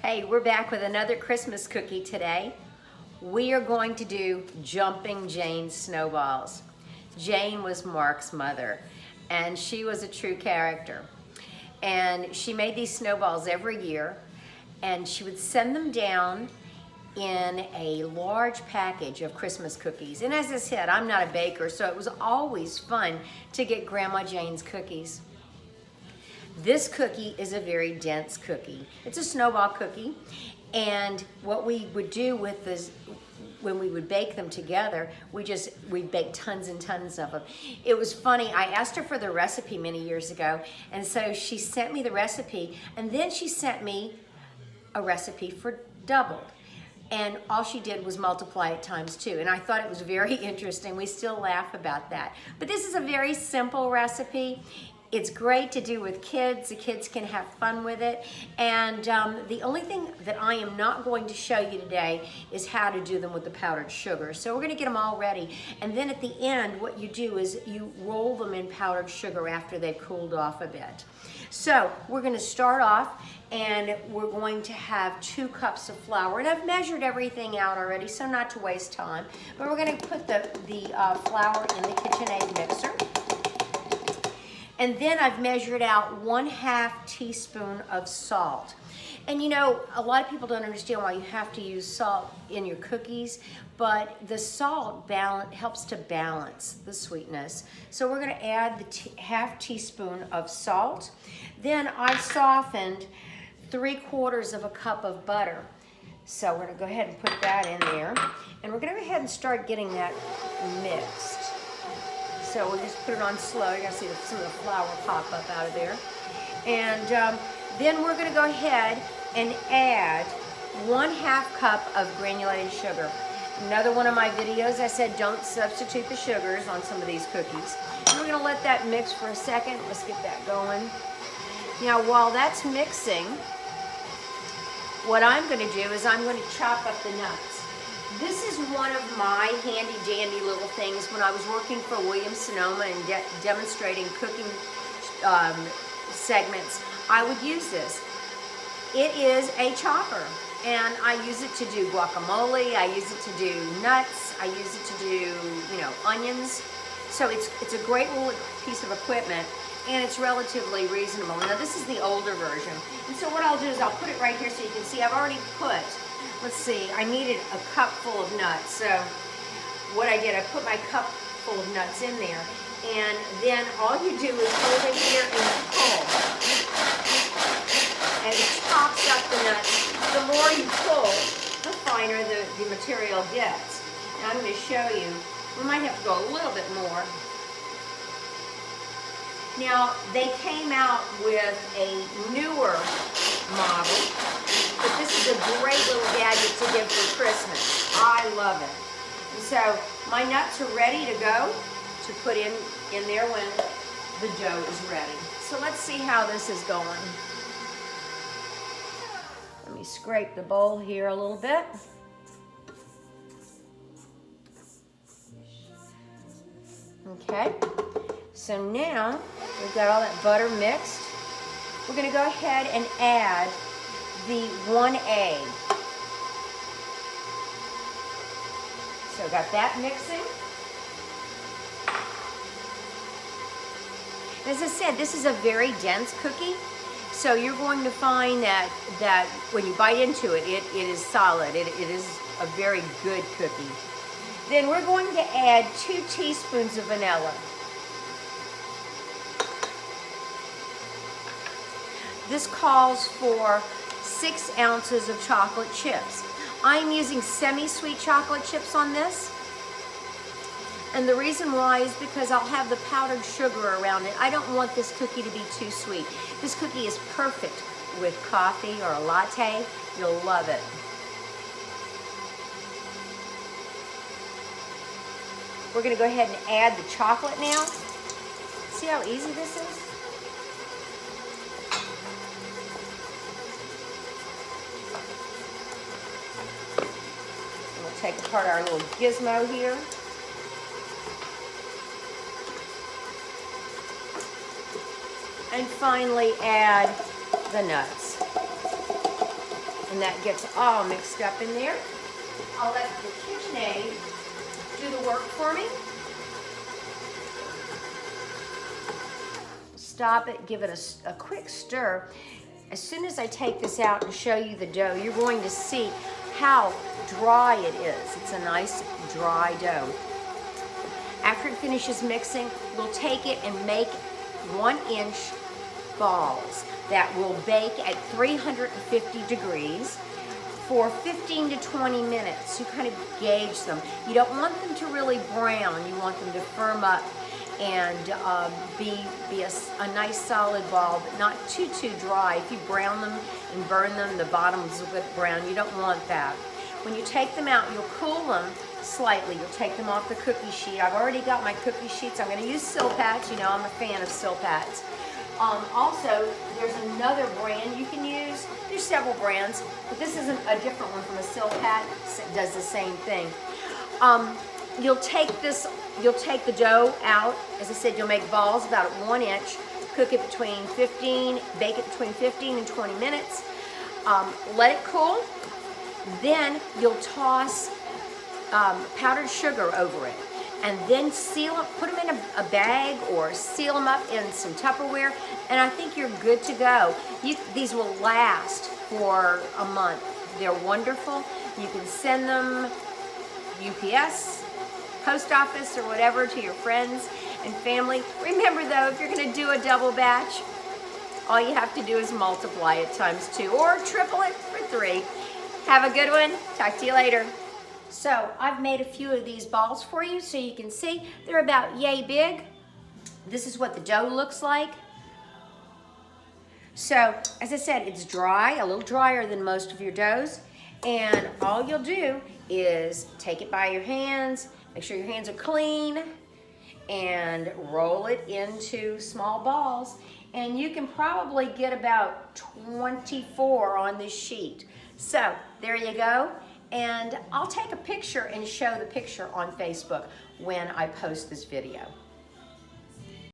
Hey, we're back with another Christmas cookie today. We are going to do Jumping Jane snowballs. Jane was Mark's mother, and she was a true character. And she made these snowballs every year, and she would send them down in a large package of Christmas cookies. And as I said, I'm not a baker, so it was always fun to get Grandma Jane's cookies. This cookie is a very dense cookie. It's a snowball cookie, and what we would do with this, when we would bake them together, we'd bake tons and tons of them. It was funny, I asked her for the recipe many years ago, and so she sent me the recipe, and then she sent me a recipe for doubled. And all she did was multiply it times 2. And I thought it was very interesting. We still laugh about that. But this is a very simple recipe. It's great to do with kids. The kids can have fun with it. And the only thing that I am not going to show you today is how to do them with the powdered sugar. So we're gonna get them all ready. And then at the end, what you do is you roll them in powdered sugar after they've cooled off a bit. So we're gonna start off, and we're going to have 2 cups of flour. And I've measured everything out already, so not to waste time. But we're gonna put the flour in the KitchenAid mixer. And then I've measured out 1/2 teaspoon of salt. And you know, a lot of people don't understand why you have to use salt in your cookies, but the salt helps to balance the sweetness. So we're gonna add the 1/2 teaspoon of salt. Then I've softened 3/4 of a cup of butter. So we're gonna go ahead and put that in there. And we're gonna go ahead and start getting that mixed. So we'll just put it on slow. You're gonna see some of the flour pop up out of there. And then we're gonna go ahead and add 1/2 cup of granulated sugar. Another one of my videos, I said don't substitute the sugars on some of these cookies. And we're gonna let that mix for a second. Let's get that going. Now while that's mixing, what I'm gonna do is I'm gonna chop up the nuts. This is one of my handy dandy little things when I was working for Williams-Sonoma and demonstrating cooking segments. I would use this. It is a chopper, and I use it to do guacamole. I use it to do nuts. I use it to do, onions. So it's a great little piece of equipment, and it's relatively reasonable. Now this is the older version, and so what I'll do is I'll put it right here so you can see I've already put. Let's see, I needed a cup full of nuts. So what I did, I put my cup full of nuts in there, and then all you do is hold it here and pull. And it chops up the nuts. The more you pull, the finer the material gets. And I'm going to show you, we might have to go a little bit more. Now, they came out with a newer model, but this is a great little gadget to give for Christmas. I love it. And so my nuts are ready to go to put in there when the dough is ready. So let's see how this is going. Let me scrape the bowl here a little bit. Okay. So now we've got all that butter mixed. We're going to go ahead and add the 1 egg. So got that mixing. As I said, this is a very dense cookie. So you're going to find that when you bite into it, it is solid. It is a very good cookie. Then we're going to add 2 teaspoons of vanilla. This calls for 6 ounces of chocolate chips. I'm using semi-sweet chocolate chips on this. And the reason why is because I'll have the powdered sugar around it. I don't want this cookie to be too sweet. This cookie is perfect with coffee or a latte. You'll love it. We're gonna go ahead and add the chocolate now. See how easy this is? Take apart our little gizmo here. And finally add the nuts. and that gets all mixed up in there. I'll let the KitchenAid do the work for me. Stop it, give it a quick stir. As soon as I take this out and show you the dough, you're going to see how dry it is. It's a nice dry dough. After it finishes mixing, we'll take it and make 1-inch balls that will bake at 350 degrees for 15 to 20 minutes. You kind of gauge them. You don't want them to really brown. You want them to firm up and be a nice solid ball, but not too dry. If you brown them and burn them, the bottoms will get brown. You don't want that. When you take them out, you'll cool them slightly. You'll take them off the cookie sheet. I've already got my cookie sheets. I'm going to use Silpats. You know I'm a fan of Silpats. Also, there's another brand you can use. There's several brands, but this is a different one from a Silpat. It does the same thing. You'll take the dough out. As I said, you'll make balls about 1 inch. Cook it bake it between 15 and 20 minutes. Let it cool. Then you'll toss powdered sugar over it. And then seal them, put them in a bag or seal them up in some Tupperware, and I think you're good to go. These will last for a month. They're wonderful. You can send them UPS, post office, or whatever to your friends and family. Remember though, if you're gonna do a double batch, all you have to do is multiply it times 2 or triple it for 3. Have a good one. Talk to you later. So I've made a few of these balls for you so you can see. They're about yay big. This is what the dough looks like. So as I said, it's dry, a little drier than most of your doughs. And all you'll do is take it by your hands, make sure your hands are clean, and roll it into small balls. And you can probably get about 24 on this sheet. So there you go. And I'll take a picture and show the picture on Facebook when I post this video.